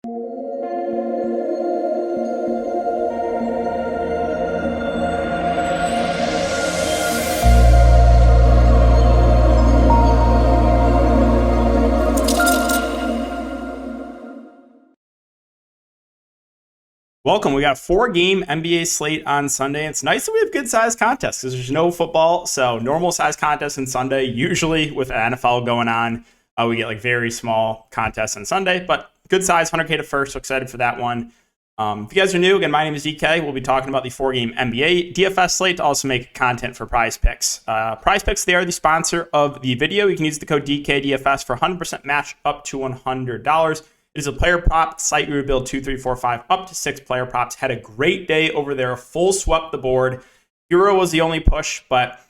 Welcome. We got a 4-game NBA slate on Sunday. It's nice that we have good-sized contests because there's no football, so normal-sized contests on Sunday. Usually with NFL going on, we get like very small contests on Sunday, but good size, 100K to first. So excited for that one. If you guys are new, again, my name is DK. We'll be talking about the 4-game NBA DFS slate to also make content for Prize Picks. Prize Picks, they are the sponsor of the video. You can use the code DKDFS for 100% match up to $100. It is a player prop site. We would build 2, 3, 4, 5, up to 6 player props. Had a great day over there. Full swept the board. Hero was the only push, but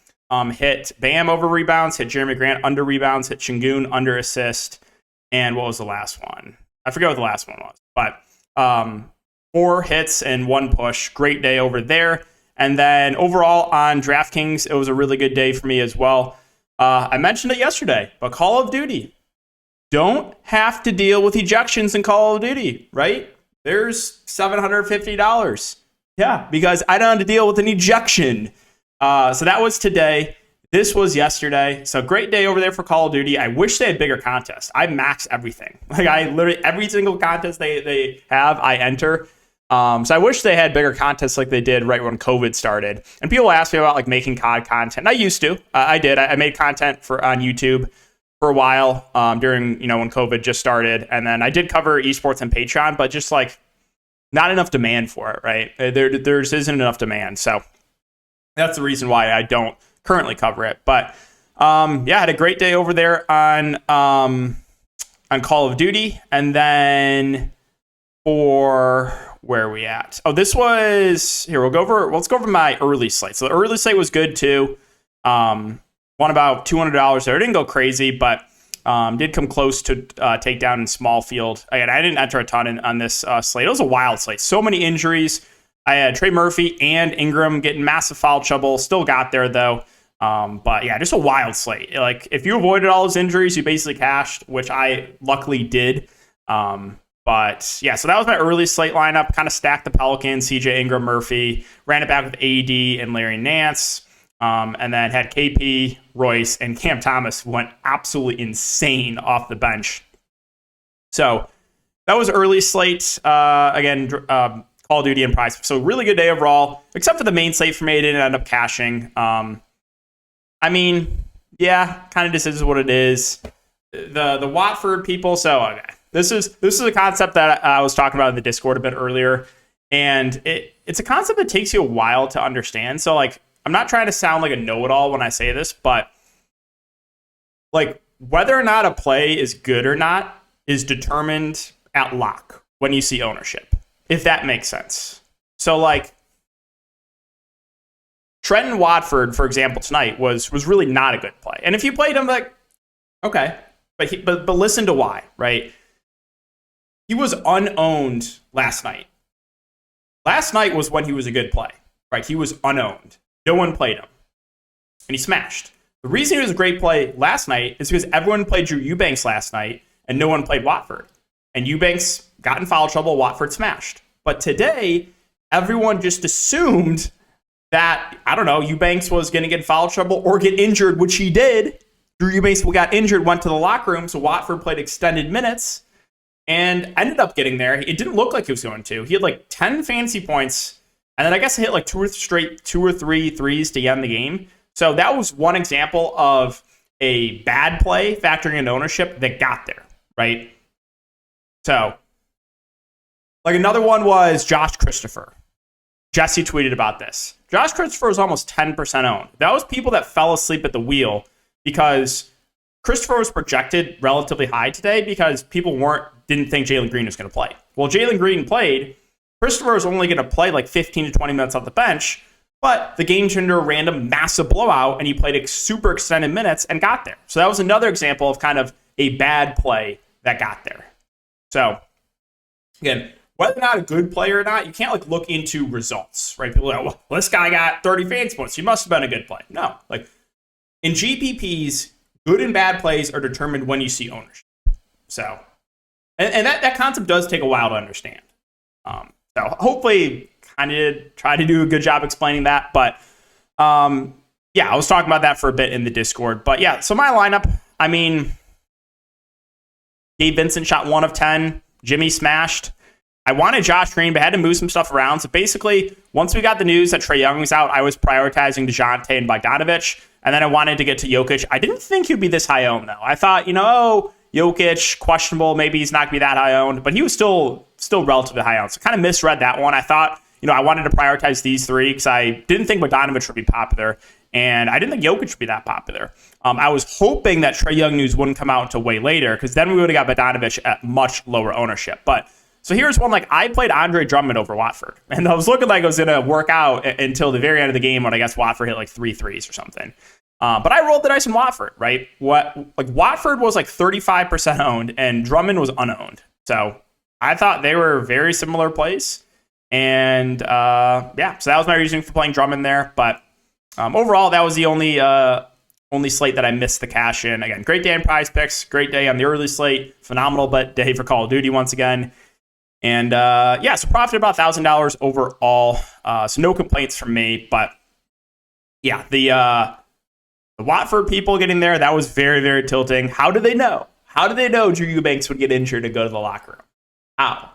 hit Bam over rebounds, hit Jeremy Grant under rebounds, hit Şengün under assist. And what was the last one? I forget what the last one was. But 4 hits and 1 push. Great day over there. And then overall on Draftkings, it was a really good day for me as well. I mentioned it yesterday, but Call of Duty. Don't have to deal with ejections in Call of Duty, right? There's $750. Yeah, because I don't have to deal with an ejection. So that was today. This was yesterday. So great day over there for Call of Duty. I wish they had bigger contests. I max everything. Like I literally, every single contest they have, I enter. So I wish they had bigger contests like they did right when COVID started. And people ask me about like making COD content. I used to. I did. I made content on YouTube for a while during, when COVID just started. And then I did cover esports and Patreon, but just like not enough demand for it, right? There just isn't enough demand. So that's the reason why I don't currently cover it. But I had a great day over there on Call of Duty. And then for where are we at? Oh, this was here. Let's go over my early slate. So the early slate was good too. Won about $200 there. It didn't go crazy, but did come close to takedown in small field. Again, I didn't enter a ton on this slate. It was a wild slate. So many injuries. I had Trey Murphy and Ingram getting massive foul trouble. Still got there, though. But yeah, just a wild slate. Like, if you avoided all those injuries, you basically cashed, which I luckily did. But yeah, so that was my early slate lineup. Kind of stacked the Pelicans, CJ Ingram, Murphy. Ran it back with AD and Larry Nance. And then had KP, Royce, and Cam Thomas went absolutely insane off the bench. So that was early slate. Again, Call of Duty and Prize. So really good day overall, except for the main slate for me. I didn't end up cashing. Kind of just is what it is. The Watford people. So okay. This is a concept that I was talking about in the Discord a bit earlier, and it's a concept that takes you a while to understand. So like, I'm not trying to sound like a know-it-all when I say this, but like whether or not a play is good or not is determined at lock when you see ownership, if that makes sense. So like Trenton Watford, for example, tonight was really not a good play. And if you played him, like, okay, but listen to why, right? He was unowned last night. Last night was when he was a good play, right? He was unowned. No one played him. And he smashed. The reason he was a great play last night is because everyone played Drew Eubanks last night and no one played Watford. And Eubanks got in foul trouble, Watford smashed. But today, everyone just assumed that, I don't know, Eubanks was going to get in foul trouble or get injured, which he did. Drew Eubanks got injured, went to the locker room, so Watford played extended minutes and ended up getting there. It didn't look like he was going to. He had like 10 fantasy points. And then I guess I hit like 2 or 3 threes to end the game. So that was one example of a bad play factoring in ownership that got there, right? So, like another one was Josh Christopher. Jesse tweeted about this. Josh Christopher was almost 10% owned. That was people that fell asleep at the wheel because Christopher was projected relatively high today because people didn't think Jalen Green was going to play. Well, Jalen Green played. Christopher is only going to play like 15 to 20 minutes off the bench, but the game turned into a random massive blowout, and he played super extended minutes and got there. So that was another example of kind of a bad play that got there. So, again, whether or not a good play or not, you can't like look into results, right? People are like, well, this guy got 30 fantasy points. He must have been a good play. No, like in GPPs, good and bad plays are determined when you see ownership. So, And that concept does take a while to understand. So hopefully kind of try to do a good job explaining that. But yeah, I was talking about that for a bit in the Discord. But yeah, so my lineup, I mean, Gabe Vincent shot 1 of 10. Jimmy smashed. I wanted Josh Green, but had to move some stuff around. So basically, once we got the news that Trae Young was out, I was prioritizing DeJounte and Bogdanovic. And then I wanted to get to Jokic. I didn't think he'd be this high owned, though. I thought, Jokic, questionable. Maybe he's not going to be that high owned. But he was still relatively high owned. So kind of misread that one. I thought, I wanted to prioritize these three because I didn't think Bogdanovic would be popular. And I didn't think Jokic would be that popular. I was hoping that Trae Young news wouldn't come out until way later because then we would have got Bogdanovic at much lower ownership. But so here's one, I played Andre Drummond over Watford. And I was looking like it was going to work out until the very end of the game when I guess Watford hit 3 threes or something. But I rolled the dice in Watford, right? Watford was 35% owned and Drummond was unowned. So I thought they were very similar plays. And so that was my reasoning for playing Drummond there. But overall, that was the only slate that I missed the cash in. Again, great day in Prize Picks, great day on the early slate, phenomenal day for Call of Duty once again. And so profited about $1,000 overall. So no complaints from me. But yeah, the Watford people getting there, that was very, very tilting. How did they know? How did they know Drew Eubanks would get injured and go to the locker room? How?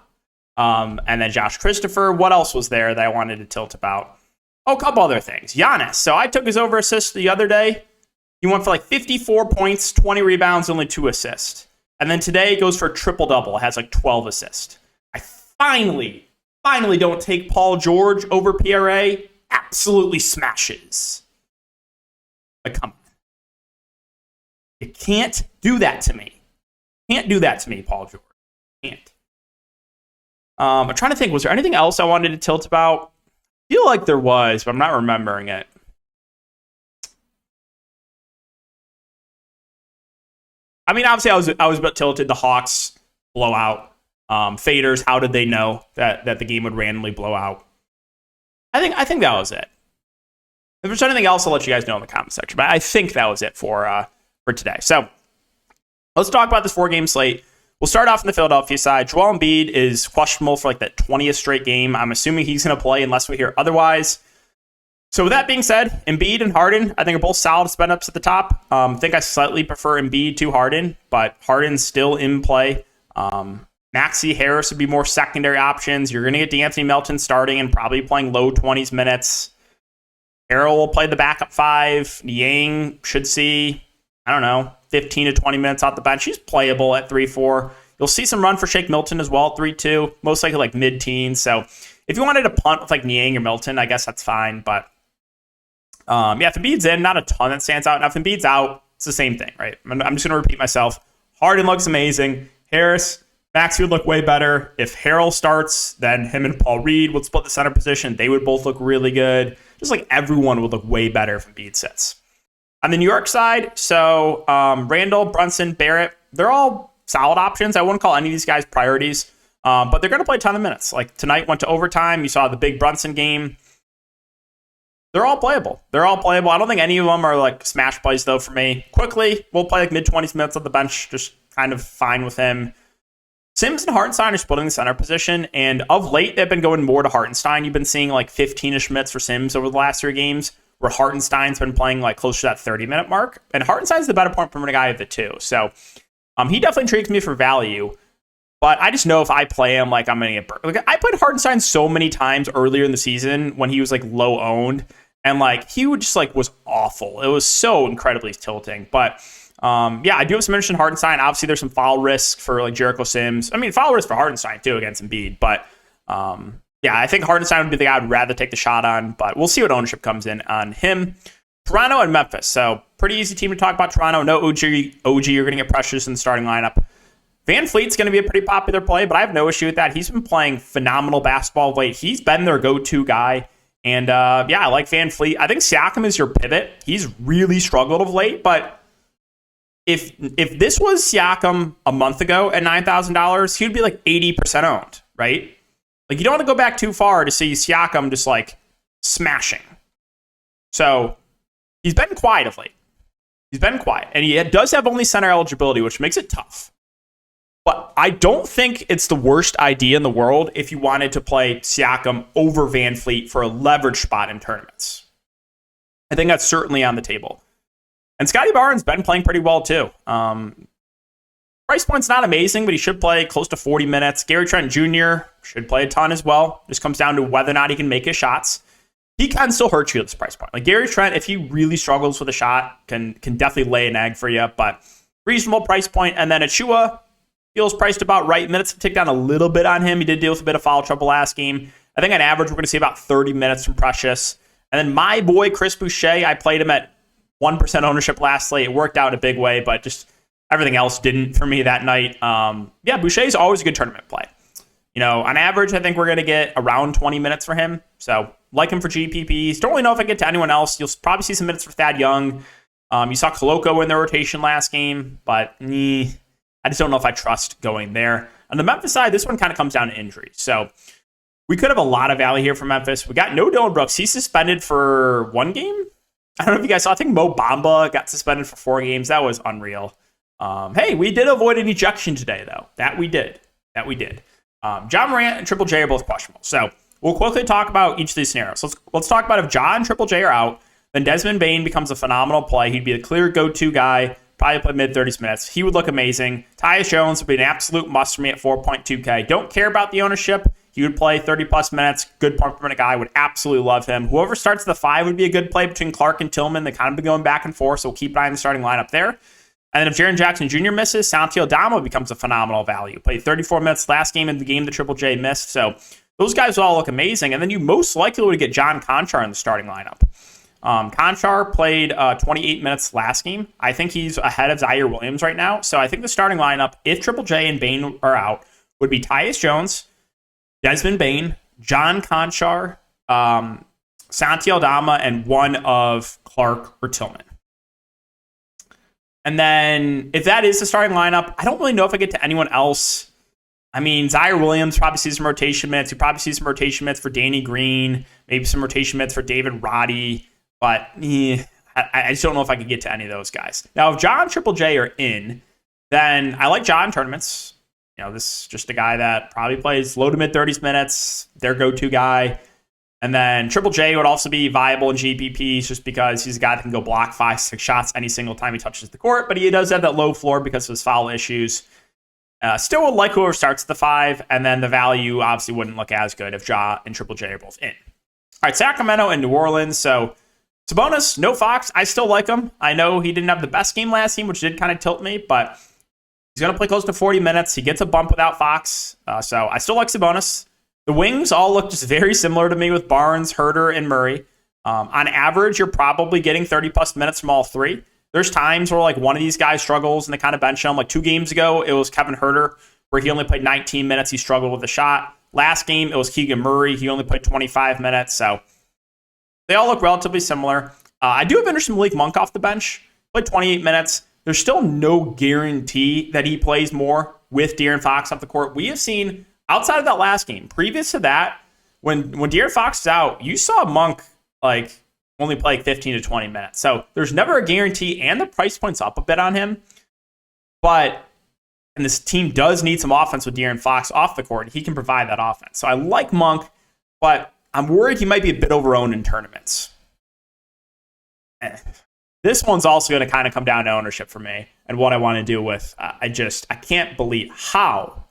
And then Josh Christopher. What else was there that I wanted to tilt about? Oh, a couple other things. Giannis. So I took his over assist the other day. He went for 54 points, 20 rebounds, only 2 assists. And then today it goes for a triple-double. It has 12 assists. I finally don't take Paul George over PRA. Absolutely smashes. Come on. You can't do that to me. Can't do that to me, Paul George. Can't. I'm trying to think, was there anything else I wanted to tilt about? I feel like there was, but I'm not remembering it. I mean, obviously, I was a bit tilted. The Hawks blowout. Faders, how did they know that the game would randomly blow out? I think that was it. If there's anything else, I'll let you guys know in the comment section. But I think that was it for today. So let's talk about this 4-game slate. We'll start off in the Philadelphia side. Joel Embiid is questionable for that 20th straight game. I'm assuming he's going to play unless we hear otherwise. So with that being said, Embiid and Harden, I think are both solid spend ups at the top. I think I slightly prefer Embiid to Harden, but Harden's still in play. Maxey Harris would be more secondary options. You're going to get D'Anthony Melton starting and probably playing low 20s minutes. Harrell will play the backup 5. Niang should see, 15 to 20 minutes off the bench. He's playable at 3-4. You'll see some run for Shake Milton as well, 3-2. Most likely mid-teens. So if you wanted to punt with Niang or Milton, I guess that's fine. But if Embiid's in, not a ton that stands out. Now if Embiid's out, it's the same thing, right? I'm just going to repeat myself. Harden looks amazing. Harris, Maxey would look way better. If Harrell starts, then him and Paul Reed would split the center position. They would both look really good. Just everyone would look way better if Embiid sits. On the New York side, so Randall, Brunson, Barrett, they're all solid options. I wouldn't call any of these guys priorities, but they're going to play a ton of minutes. Tonight went to overtime. You saw the big Brunson game. They're all playable. I don't think any of them are smash plays, though, for me. Quickly, we'll play mid-20s minutes on the bench. Just kind of fine with him. Sims and Hartenstein are splitting the center position, and of late, they've been going more to Hartenstein. You've been seeing 15-ish minutes for Sims over the last 3 games, where Hartenstein's been playing close to that 30-minute mark. And Hartenstein's the better point per minute guy of the two. So he definitely intrigues me for value. But I just know if I play him, I'm going to get burnt. I played Hartenstein so many times earlier in the season when he was low owned. And he would just was awful. It was so incredibly tilting. But I do have some interest in Hartenstein. Obviously, there's some foul risk for Jericho Sims. I mean, foul risk for Hartenstein too against Embiid. But I think Hartenstein would be the guy I'd rather take the shot on. But we'll see what ownership comes in on him. Toronto and Memphis. So pretty easy team to talk about. Toronto, no OG. You're going to get pressures in the starting lineup. Van Fleet's going to be a pretty popular play, but I have no issue with that. He's been playing phenomenal basketball of late. He's been their go-to guy. And I like Van Fleet. I think Siakam is your pivot. He's really struggled of late, but if this was Siakam a month ago at $9,000, he would be 80% owned, right? You don't want to go back too far to see Siakam just smashing. So he's been quiet of late. And he does have only center eligibility, which makes it tough. But I don't think it's the worst idea in the world if you wanted to play Siakam over Van Fleet for a leverage spot in tournaments. I think that's certainly on the table. And Scottie Barnes been playing pretty well too. Price point's not amazing, but he should play close to 40 minutes. Gary Trent Jr. should play a ton as well. Just comes down to whether or not he can make his shots. He can still hurt you at this price point. Like Gary Trent, if he really struggles with a shot, can definitely lay an egg for you, but reasonable price point. And then Achua feels priced about right. Minutes have ticked down a little bit on him. He did deal with a bit of foul trouble last game. I think on average, we're going to see about 30 minutes from Precious. And then my boy, Chris Boucher, I played him at 1% ownership last slate. It worked out in a big way, but just everything else didn't for me that night. Boucher's always a good tournament play. On average, I think we're going to get around 20 minutes for him. So like him for GPPs. Don't really know if I get to anyone else. You'll probably see some minutes for Thad Young. You saw Koloko in the rotation last game, but I just don't know if I trust going there. On the Memphis side, this one kind of comes down to injury. So we could have a lot of value here for Memphis. We got no Dillon Brooks. He's suspended for 1 game. I don't know if you guys saw. I think Mo Bamba got suspended for 4 games. That was unreal. Hey, we did avoid an ejection today, though. That we did. John Morant and Triple J are both questionable. So we'll quickly talk about each of these scenarios. Let's talk about if John and Triple J are out, then Desmond Bane becomes a phenomenal play. He'd be a clear go-to guy, probably play mid-30s minutes. He would look amazing. Tyus Jones would be an absolute must for me at 4.2K. Don't care about the ownership. He would play 30-plus minutes. Good point per minute guy. Would absolutely love him. Whoever starts the 5 would be a good play between Clark and Tillman. They kind of been going back and forth, so we'll keep an eye on the starting lineup there. And then if Jaren Jackson Jr. misses, Santi Aldama becomes a phenomenal value. Played 34 minutes last game in the game that Triple J missed. So those guys will all look amazing. And then you most likely would get John Conchar in the starting lineup. Conchar played 28 minutes last game. I think he's ahead of Zaire Williams right now. So I think the starting lineup, if Triple J and Bane are out, would be Tyus Jones, Desmond Bane, John Conchar, Santi Aldama, and one of Clark or Tillman. And then if that is the starting lineup, I don't really know if I get to anyone else. I mean, Zaire Williams probably sees some rotation minutes. You probably see some rotation minutes for Danny Green, maybe some rotation minutes for David Roddy. But I just don't know if I could get to any of those guys. Now, if John and Triple J are in, then I like John tournaments. This is just a guy that probably plays low to mid-30s minutes, their go-to guy. And then Triple J would also be viable in GPPs just because he's a guy that can go block 5-6 shots any single time he touches the court. But he does have that low floor because of his foul issues. Still would like whoever starts the 5. And then the value obviously wouldn't look as good if Ja and Triple J are both in. All right, Sacramento and New Orleans. So Sabonis, no Fox. I still like him. I know he didn't have the best game last game, which did kind of tilt me. But he's going to play close to 40 minutes. He gets a bump without Fox. So I still like Sabonis. The wings all look just very similar to me with Barnes, Herter, and Murray. On average, you're probably getting 30-plus minutes from all 3. There's times where one of these guys struggles and they kind of bench him. 2 games ago, it was Kevin Herter, where he only played 19 minutes. He struggled with the shot. Last game, it was Keegan Murray. He only played 25 minutes. So they all look relatively similar. I do have interest in Malik Monk off the bench. Played 28 minutes. There's still no guarantee that he plays more with De'Aaron Fox off the court. We have seen, outside of that last game, previous to that, when De'Aaron Fox is out, you saw Monk only play 15 to 20 minutes. So there's never a guarantee, and the price point's up a bit on him. And this team does need some offense with De'Aaron Fox off the court. He can provide that offense. So I like Monk, but I'm worried he might be a bit overowned in tournaments. This one's also going to kind of come down to ownership for me and what I want to do with. I can't believe how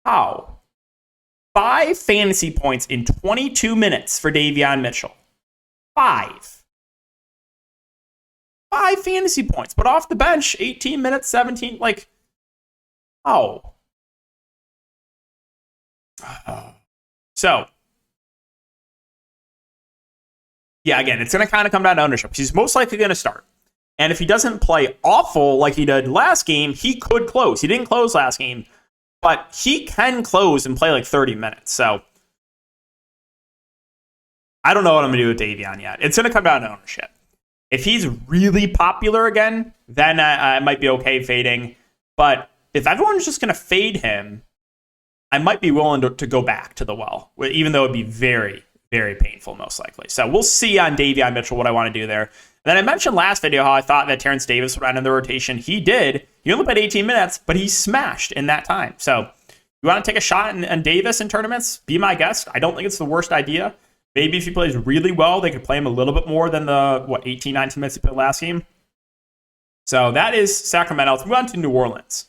5 fantasy points in 22 minutes for Davion Mitchell. 5 fantasy points, but off the bench, 18 minutes, 17. So, yeah, again, it's going to kind of come down to ownership. He's most likely going to start. And if he doesn't play awful like he did last game, he could close. He didn't close last game, but he can close and play 30 minutes. So I don't know what I'm going to do with Davion yet. It's going to come down to ownership. If he's really popular again, then I might be okay fading. But if everyone's just going to fade him, I might be willing to go back to the well, even though it'd be very, very painful, most likely. So we'll see on Davion Mitchell what I want to do there. And then I mentioned last video how I thought that Terrence Davis would end in the rotation. He did. He only played 18 minutes, but he smashed in that time. So you want to take a shot on Davis in tournaments? Be my guest. I don't think it's the worst idea. Maybe if he plays really well, they could play him a little bit more than the, 18, 19 minutes he played last game. So that is Sacramento. Let's move on to New Orleans.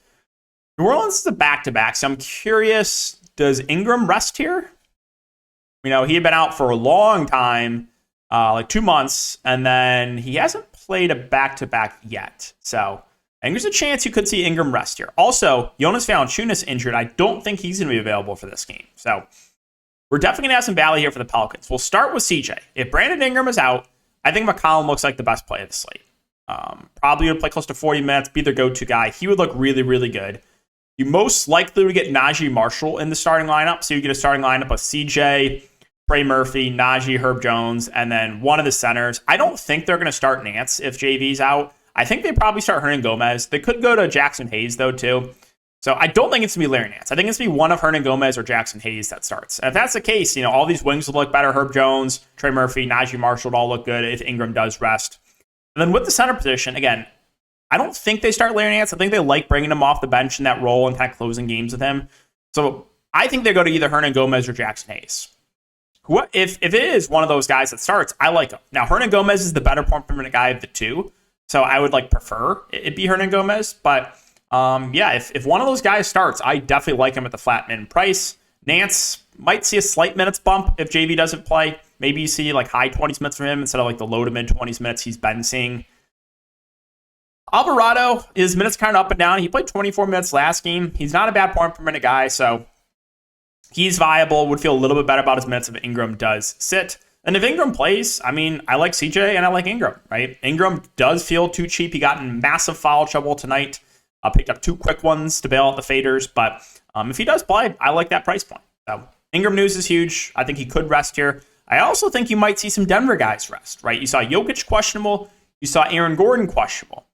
New Orleans is a back-to-back, so I'm curious, does Ingram rest here? He had been out for a long time, like 2 months, and then he hasn't played a back-to-back yet. So I think there's a chance you could see Ingram rest here. Also, Jonas Valanciunas injured. I don't think he's going to be available for this game. So we're definitely going to have some value here for the Pelicans. We'll start with CJ. If Brandon Ingram is out, I think McCollum looks like the best play of the slate. Probably would play close to 40 minutes, be their go-to guy. He would look really, really good. You most likely would get Najee Marshall in the starting lineup. So you get a starting lineup of CJ, Trey Murphy, Najee, Herb Jones, and then one of the centers. I don't think they're going to start Nance if JV's out. I think they probably start Hernan Gomez. They could go to Jackson Hayes, though, too. So I don't think it's going to be Larry Nance. I think it's going to be one of Hernan Gomez or Jackson Hayes that starts. And if that's the case, all these wings will look better. Herb Jones, Trey Murphy, Najee Marshall would all look good if Ingram does rest. And then with the center position, again, I don't think they start Larry Nance. I think they like bringing him off the bench in that role and kind of closing games with him. So I think they go to either Hernan Gomez or Jackson Hayes. If it is one of those guys that starts, I like him. Now, Hernan Gomez is the better point per minute guy of the two, so I would prefer it be Hernan Gomez. But if one of those guys starts, I definitely like him at the flat min price. Nance might see a slight minutes bump if JV doesn't play. Maybe you see high 20s minutes from him instead of the low to mid 20s minutes he's been seeing. Alvarado, his minutes kind of up and down. He played 24 minutes last game. He's not a bad point per minute guy, so he's viable. Would feel a little bit better about his minutes if Ingram does sit. And if Ingram plays, I like CJ and I like Ingram, right? Ingram does feel too cheap. He got in massive foul trouble tonight. Picked up 2 quick ones to bail out the faders, but if he does play, I like that price point. So Ingram news is huge. I think he could rest here. I also think you might see some Denver guys rest, right? You saw Jokic questionable. You saw Aaron Gordon questionable.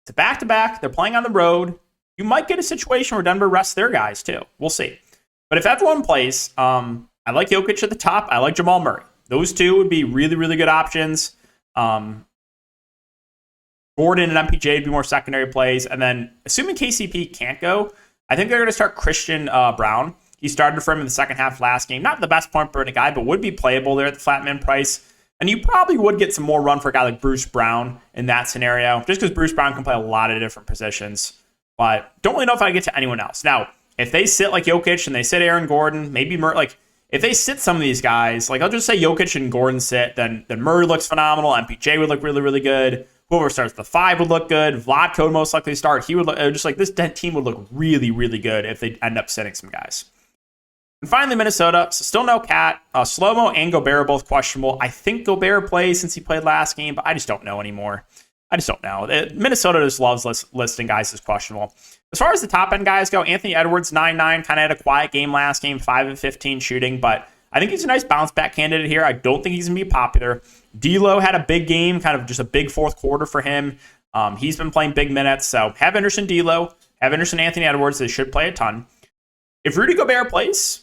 It's a back-to-back. They're playing on the road. You might get a situation where Denver rests their guys too. We'll see. But if everyone plays, I like Jokic at the top. I like Jamal Murray. Those two would be really, really good options. Gordon and MPJ would be more secondary plays. And then assuming KCP can't go, I think they're going to start Christian Brown. He started for him in the second half last game. Not the best point per minute guy, but would be playable there at the flat min price. And you probably would get some more run for a guy like Bruce Brown in that scenario, just because Bruce Brown can play a lot of different positions. But don't really know if I get to anyone else. Now, if they sit like Jokic and they sit Aaron Gordon, maybe Murray, if they sit some of these guys, I'll just say Jokic and Gordon sit, then Murray looks phenomenal. MPJ would look really, really good. Whoever starts the 5 would look good. Vlatko would most likely start. He would look this team would look really, really good if they end up sitting some guys. And finally, Minnesota. So still no Cat. Slow-Mo and Gobert are both questionable. I think Gobert plays since he played last game, but I just don't know anymore. I just don't know. Minnesota just loves listing guys as questionable. As far as the top-end guys go, Anthony Edwards, 9-9, kind of had a quiet game last game, 5 of 15 shooting, but I think he's a nice bounce-back candidate here. I don't think he's going to be popular. D'Lo had a big game, kind of just a big fourth quarter for him. He's been playing big minutes, so have interest in D'Lo, have interest in Anthony Edwards. They should play a ton. If Rudy Gobert plays,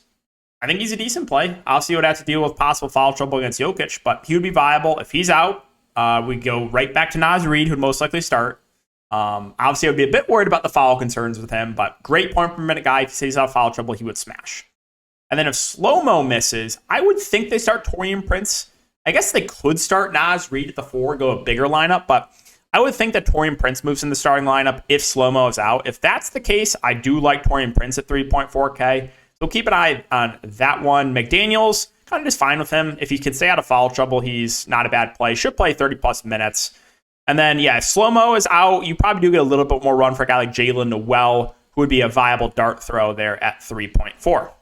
I think he's a decent play. Obviously, he would have to deal with possible foul trouble against Jokic, but he would be viable. If he's out, we go right back to Naz Reid, who would most likely start. Obviously, I would be a bit worried about the foul concerns with him, but great point per minute guy. If he stays out of foul trouble, he would smash. And then if Slow-Mo misses, I would think they start Taurean Prince. I guess they could start Naz Reid at the 4, go a bigger lineup, but I would think that Taurean Prince moves in the starting lineup if Slow-Mo is out. If that's the case, I do like Taurean Prince at 3.4K. So keep an eye on that one. McDaniels, kind of just fine with him. If he can stay out of foul trouble, he's not a bad play. Should play 30-plus minutes. And then, if Slow-Mo is out, you probably do get a little bit more run for a guy like Jalen Noel, who would be a viable dart throw there at 3.4.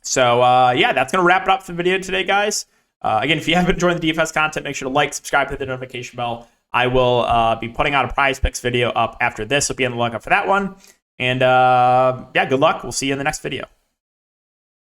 So, that's going to wrap it up for the video today, guys. Again, if you haven't joined the DFS content, make sure to like, subscribe, hit the notification bell. I will be putting out a prize picks video up after this, so be on the lookout for that one. And, good luck. We'll see you in the next video.